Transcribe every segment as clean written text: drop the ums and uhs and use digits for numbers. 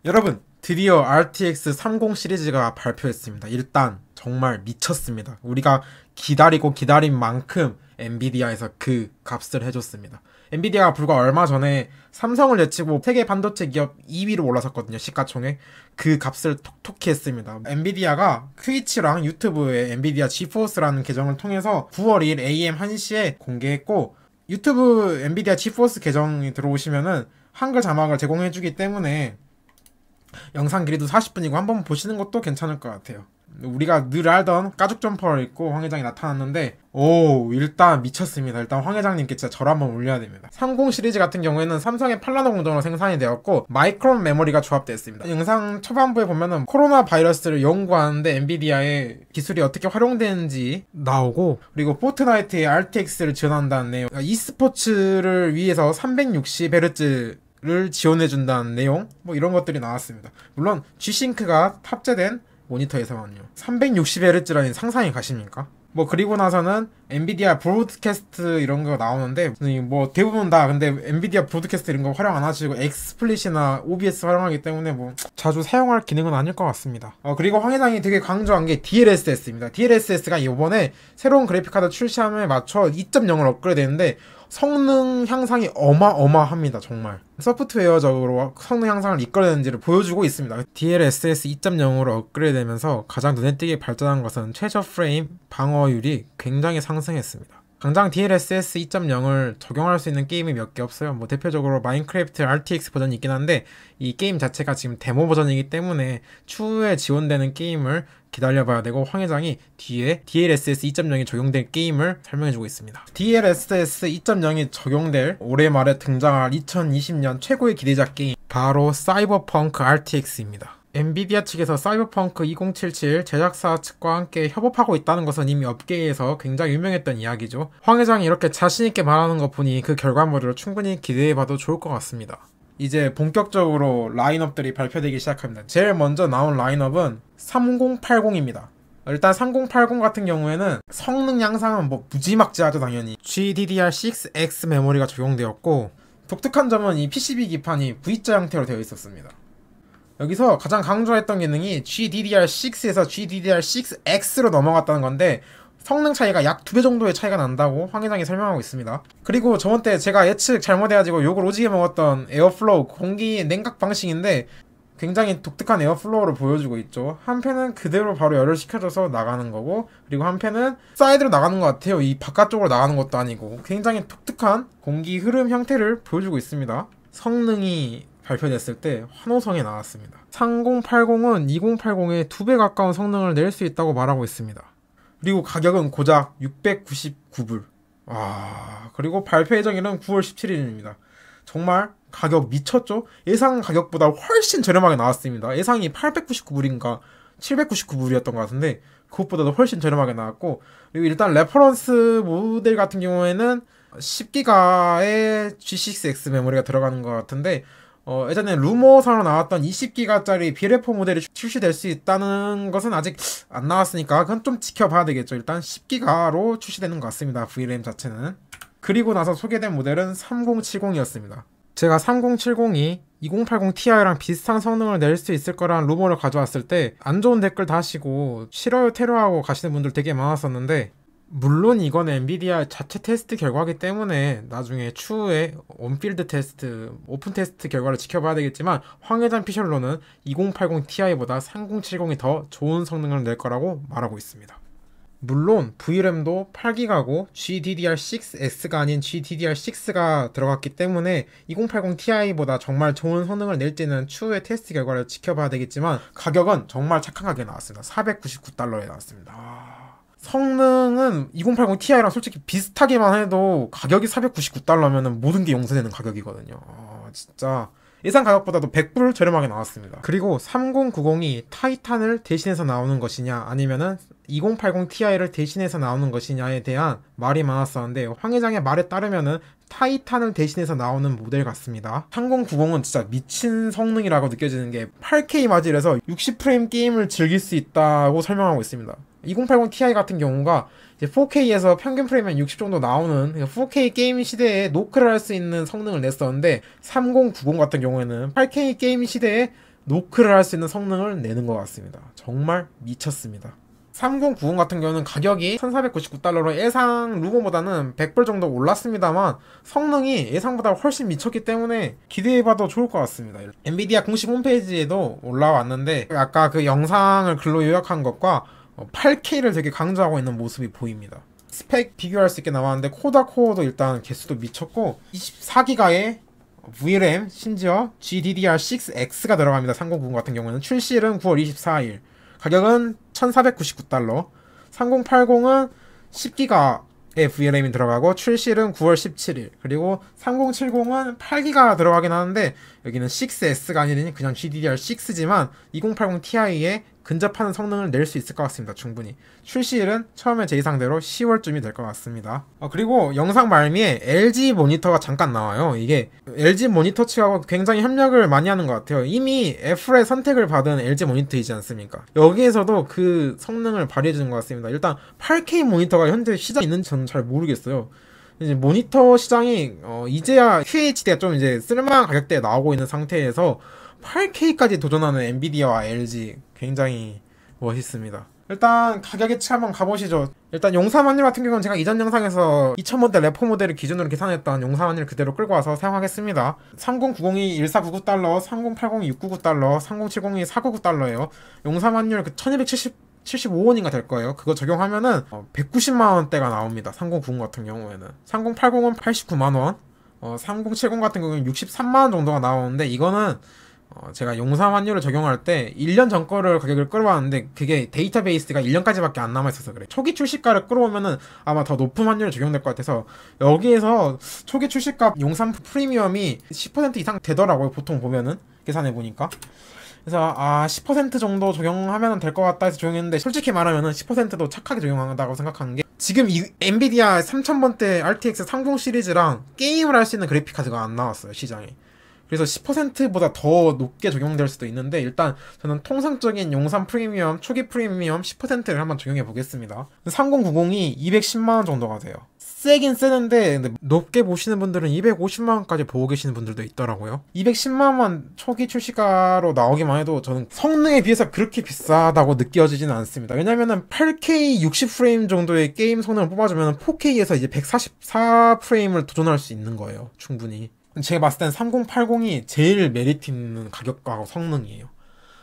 여러분, 드디어 RTX 30 시리즈가 발표했습니다. 일단 정말 미쳤습니다. 우리가 기다리고 기다린 만큼 엔비디아에서 그 값을 해줬습니다. 엔비디아가 불과 얼마 전에 삼성을 제치고 세계 반도체 기업 2위로 올라섰거든요. 시가총액. 그 값을 톡톡히 했습니다. 엔비디아가 트위치랑 유튜브에 엔비디아 지포스라는 계정을 통해서 9월 2일 AM 1시에 공개했고, 유튜브 엔비디아 지포스 계정이 들어오시면은 한글 자막을 제공해주기 때문에 영상 길이도 40분이고 한번 보시는 것도 괜찮을 것 같아요. 우리가 늘 알던 가죽 점퍼를 입고 황 회장이 나타났는데, 오, 일단 미쳤습니다. 일단 황 회장님께 진짜 절 한번 올려야 됩니다. 30 시리즈 같은 경우에는 삼성의 팔라노 공정으로 생산이 되었고 마이크론 메모리가 조합되었습니다. 영상 초반부에 보면은 코로나 바이러스를 연구하는데 엔비디아의 기술이 어떻게 활용되는지 나오고, 그리고 포트나이트의 RTX를 지원한다는 내용, e스포츠를 위해서 360Hz 를 지원해준다는 내용, 뭐 이런 것들이 나왔습니다. 물론 G싱크가 탑재된 모니터에서만요. 360Hz라니 상상이 가십니까? 뭐 그리고 나서는 엔비디아 브로드캐스트 이런 거 나오는데, 뭐 대부분 다 근데 엔비디아 브로드캐스트 이런 거 활용 안 하시고 엑스플릿이나 OBS 활용하기 때문에 뭐 자주 사용할 기능은 아닐 것 같습니다. 그리고 황 회장이 되게 강조한 게 DLSS입니다. DLSS가 이번에 새로운 그래픽카드 출시함에 맞춰 2.0을 업그레이드했는데 성능 향상이 어마어마합니다. 정말 소프트웨어적으로 성능 향상을 이끌어내는지를 보여주고 있습니다. DLSS 2.0으로 업그레이드되면서 가장 눈에 띄게 발전한 것은 최저 프레임 방어율이 굉장히 상승했습니다. 당장 DLSS 2.0을 적용할 수 있는 게임이 몇 개 없어요. 뭐 대표적으로 마인크래프트 RTX 버전이 있긴 한데 이 게임 자체가 지금 데모 버전이기 때문에 추후에 지원되는 게임을 기다려봐야 되고, 황 회장이 뒤에 DLSS 2.0이 적용될 게임을 설명해주고 있습니다. DLSS 2.0이 적용될 올해 말에 등장할 2020년 최고의 기대작 게임, 바로 사이버펑크 RTX입니다. 엔비디아 측에서 사이버펑크 2077 제작사 측과 함께 협업하고 있다는 것은 이미 업계에서 굉장히 유명했던 이야기죠. 황 회장이 이렇게 자신있게 말하는 거 보니 그 결과물을 충분히 기대해봐도 좋을 것 같습니다. 이제 본격적으로 라인업들이 발표되기 시작합니다. 제일 먼저 나온 라인업은 3080입니다. 일단 3080 같은 경우에는 성능 향상은 뭐 무지막지하죠. 당연히 GDDR6X 메모리가 적용되었고, 독특한 점은 이 PCB 기판이 V자 형태로 되어 있었습니다. 여기서 가장 강조했던 기능이 GDDR6에서 GDDR6X로 넘어갔다는 건데, 성능 차이가 약 2배 정도의 차이가 난다고 황 회장이 설명하고 있습니다. 그리고 저번 때 제가 예측 잘못해가지고 욕을 오지게 먹었던 에어플로우 공기 냉각 방식인데 굉장히 독특한 에어플로우를 보여주고 있죠. 한 팬은 그대로 바로 열을 식혀줘서 나가는 거고, 그리고 한 팬은 사이드로 나가는 것 같아요. 이 바깥쪽으로 나가는 것도 아니고 굉장히 독특한 공기 흐름 형태를 보여주고 있습니다. 성능이 발표됐을 때 환호성이 나왔습니다. 3080은 2080의 2배 가까운 성능을 낼 수 있다고 말하고 있습니다. 그리고 가격은 고작 699불. 그리고 발표 예정일은 9월 17일입니다. 정말 가격 미쳤죠? 예상 가격보다 훨씬 저렴하게 나왔습니다. 예상이 899불인가 799불이었던 것 같은데 그것보다도 훨씬 저렴하게 나왔고, 그리고 일단 레퍼런스 모델 같은 경우에는 10기가의 G6X 메모리가 들어가는 것 같은데, 예전에 루머상으로 나왔던 20기가짜리 비레포 모델이 출시될 수 있다는 것은 아직 안 나왔으니까 그건 좀 지켜봐야 되겠죠. 일단 10기가로 출시되는 것 같습니다. VRAM 자체는. 그리고 나서 소개된 모델은 3070이었습니다. 제가 3070이 2080 Ti랑 비슷한 성능을 낼 수 있을 거라는 루머를 가져왔을 때 안 좋은 댓글 다시고 싫어요 테러하고 가시는 분들 되게 많았었는데, 물론 이건 엔비디아 자체 테스트 결과이기 때문에 나중에 추후에 온필드 테스트, 오픈 테스트 결과를 지켜봐야 되겠지만, 황 회장 피셜로는 2080 Ti보다 3070이 더 좋은 성능을 낼 거라고 말하고 있습니다. 물론 VRAM도 8기가고 GDDR6X가 아닌 GDDR6가 들어갔기 때문에 2080 Ti보다 정말 좋은 성능을 낼지는 추후에 테스트 결과를 지켜봐야 되겠지만, 가격은 정말 착한 가격에 나왔습니다. 499달러에 나왔습니다. 성능은 2080 Ti랑 솔직히 비슷하게만 해도 가격이 499달러면 모든 게 용서되는 가격이거든요. 진짜 예상 가격보다도 100불 저렴하게 나왔습니다. 그리고 3090이 타이탄을 대신해서 나오는 것이냐 아니면은 2080 Ti를 대신해서 나오는 것이냐에 대한 말이 많았었는데, 황 회장의 말에 따르면은 타이탄을 대신해서 나오는 모델 같습니다. 3090은 진짜 미친 성능이라고 느껴지는 게 8K 마질에서 60프레임 게임을 즐길 수 있다고 설명하고 있습니다. 2080 Ti 같은 경우가 이제 4K에서 평균 프레임이 60 정도 나오는 4K 게임 시대에 노크를 할 수 있는 성능을 냈었는데, 3090 같은 경우에는 8K 게임 시대에 노크를 할 수 있는 성능을 내는 것 같습니다. 정말 미쳤습니다. 3090 같은 경우는 가격이 1499달러로 예상 루머보다는 100불 정도 올랐습니다만 성능이 예상보다 훨씬 미쳤기 때문에 기대해봐도 좋을 것 같습니다. 엔비디아 공식 홈페이지에도 올라왔는데 아까 그 영상을 글로 요약한 것과 8K를 되게 강조하고 있는 모습이 보입니다. 스펙 비교할 수 있게 나왔는데 코다 코어도 일단 개수도 미쳤고 24기가의 VRAM 심지어 GDDR6X가 들어갑니다. 3090 같은 경우는 출시일은 9월 24일, 가격은 1499달러. 3080은 10기가의 VRAM이 들어가고 출시일은 9월 17일. 그리고 3070은 8기가 들어가긴 하는데 여기는 6S가 아니니 그냥 GDDR6지만 2080 Ti에 근접하는 성능을 낼 수 있을 것 같습니다. 충분히. 출시일은 처음에 제 예상대로 10월쯤이 될 것 같습니다. 그리고 영상 말미에 LG 모니터가 잠깐 나와요. 이게 LG 모니터 측하고 굉장히 협력을 많이 하는 것 같아요. 이미 애플의 선택을 받은 LG 모니터이지 않습니까? 여기에서도 그 성능을 발휘해주는 것 같습니다. 일단 8K 모니터가 현재 시장에 있는지 저는 잘 모르겠어요. 이제 모니터 시장이 이제야 QHD가 좀 이제 쓸만한 가격대에 나오고 있는 상태에서 8K까지 도전하는 엔비디아와 LG 굉장히 멋있습니다. 일단 가격 예측 한번 가보시죠. 일단 용산 환율 같은 경우는 제가 이전 영상에서 2000원대 래퍼 모델을 기준으로 계산했던 용산 환율 그대로 끌고 와서 사용하겠습니다. 3090이 1499달러, 3080이 699달러, 3070이 499달러예요. 용산 환율 그 1275원인가 될 거예요. 그거 적용하면은 190만원대가 나옵니다. 3090 같은 경우에는. 3080은 89만원, 3070 같은 경우는 63만원 정도가 나오는데 이거는 제가 용산 환율을 적용할 때 1년 전 거를 가격을 끌어왔는데 그게 데이터베이스가 1년까지밖에 안 남아있어서 그래. 초기 출시가를 끌어오면은 아마 더 높은 환율이 적용될 것 같아서 여기에서 초기 출시가 용산 프리미엄이 10% 이상 되더라고요. 보통 보면은 계산해보니까. 그래서 10% 정도 적용하면 될 것 같다 해서 적용했는데 솔직히 말하면은 10%도 착하게 적용한다고 생각하는 게 지금 이 엔비디아 3000번대 RTX 30 시리즈랑 게임을 할 수 있는 그래픽카드가 안 나왔어요. 시장에. 그래서 10%보다 더 높게 적용될 수도 있는데 일단 저는 통상적인 용산 프리미엄, 초기 프리미엄 10%를 한번 적용해 보겠습니다. 3090이 210만원 정도가 돼요. 세긴 세는데 근데 높게 보시는 분들은 250만원까지 보고 계시는 분들도 있더라고요. 210만원 초기 출시가로 나오기만 해도 저는 성능에 비해서 그렇게 비싸다고 느껴지지는 않습니다. 왜냐면은 8K 60프레임 정도의 게임 성능을 뽑아주면 4K에서 이제 144프레임을 도전할 수 있는 거예요. 충분히. 제가 봤을 땐 3080이 제일 메리트 있는 가격과 성능이에요.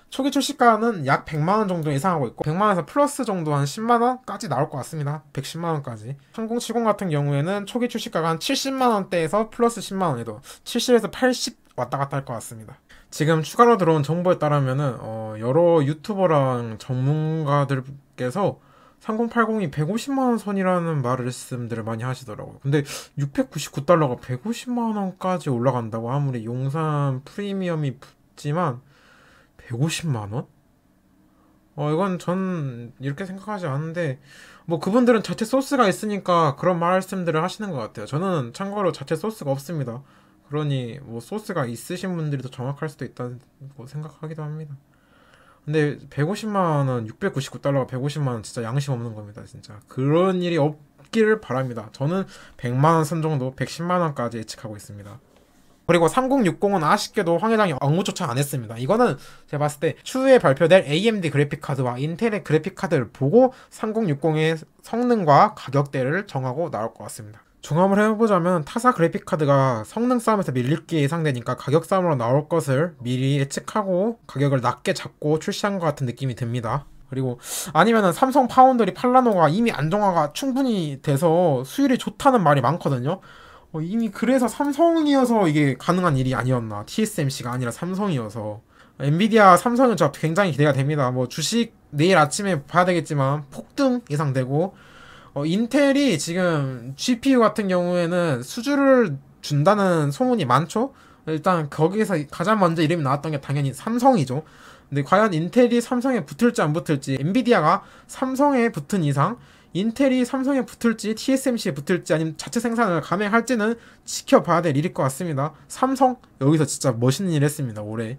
초기 출시가는 약 100만원 정도 예상하고 있고 100만원에서 플러스 정도 한 10만원까지 나올 것 같습니다. 110만원까지. 3070 같은 경우에는 초기 출시가가 한 70만원대에서 플러스 10만원에도 70에서 80 왔다 갔다 할 것 같습니다. 지금 추가로 들어온 정보에 따르면은 여러 유튜버랑 전문가들께서 3080이 150만원 선이라는 말씀들을 많이 하시더라고요. 근데 699달러가 150만원까지 올라간다고 아무리 용산 프리미엄이 붙지만 150만원? 이건 전 이렇게 생각하지 않는데 뭐 그분들은 자체 소스가 있으니까 그런 말씀들을 하시는 것 같아요. 저는 참고로 자체 소스가 없습니다. 그러니 뭐 소스가 있으신 분들이 더 정확할 수도 있다고 생각하기도 합니다. 근데 150만원, 699달러가 150만원 진짜 양심 없는 겁니다. 진짜 그런 일이 없기를 바랍니다. 저는 100만원 선 정도, 110만원까지 예측하고 있습니다. 그리고 3060은 아쉽게도 황 회장이 언급조차 안 했습니다. 이거는 제가 봤을 때 추후에 발표될 AMD 그래픽카드와 인텔의 그래픽카드를 보고 3060의 성능과 가격대를 정하고 나올 것 같습니다. 종합을 해보자면 타사 그래픽카드가 성능 싸움에서 밀릴 게 예상되니까 가격 싸움으로 나올 것을 미리 예측하고 가격을 낮게 잡고 출시한 것 같은 느낌이 듭니다. 그리고 아니면은 삼성 파운드리 팔라노가 이미 안정화가 충분히 돼서 수율이 좋다는 말이 많거든요. 이미 그래서 삼성이어서 이게 가능한 일이 아니었나. TSMC가 아니라 삼성이어서. 엔비디아 삼성은 저 굉장히 기대가 됩니다. 뭐 주식 내일 아침에 봐야 되겠지만 폭등 예상되고 인텔이 지금 GPU 같은 경우에는 수주를 준다는 소문이 많죠? 일단 거기에서 가장 먼저 이름이 나왔던 게 당연히 삼성이죠. 근데 과연 인텔이 삼성에 붙을지 안 붙을지, 엔비디아가 삼성에 붙은 이상 인텔이 삼성에 붙을지 TSMC에 붙을지 아니면 자체 생산을 감행할지는 지켜봐야 될 일일 것 같습니다. 삼성 여기서 진짜 멋있는 일 했습니다. 올해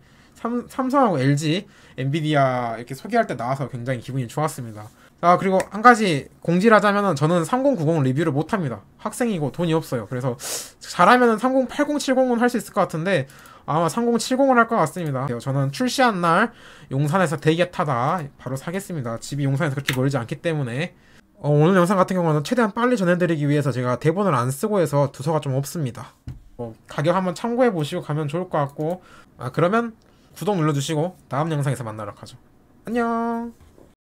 삼성하고 LG, 엔비디아 이렇게 소개할 때 나와서 굉장히 기분이 좋았습니다. 그리고 한 가지 공지를 하자면은 저는 3090 리뷰를 못합니다. 학생이고 돈이 없어요. 그래서 잘하면은 3080, 70은 할 수 있을 것 같은데 아마 3070을 할 것 같습니다. 저는 출시한 날 용산에서 대기에 타다 바로 사겠습니다. 집이 용산에서 그렇게 멀지 않기 때문에. 오늘 영상 같은 경우는 최대한 빨리 전해드리기 위해서 제가 대본을 안 쓰고 해서 두서가 좀 없습니다. 가격 한번 참고해 보시고 가면 좋을 것 같고, 그러면 구독 눌러주시고 다음 영상에서 만나러 가죠. 안녕.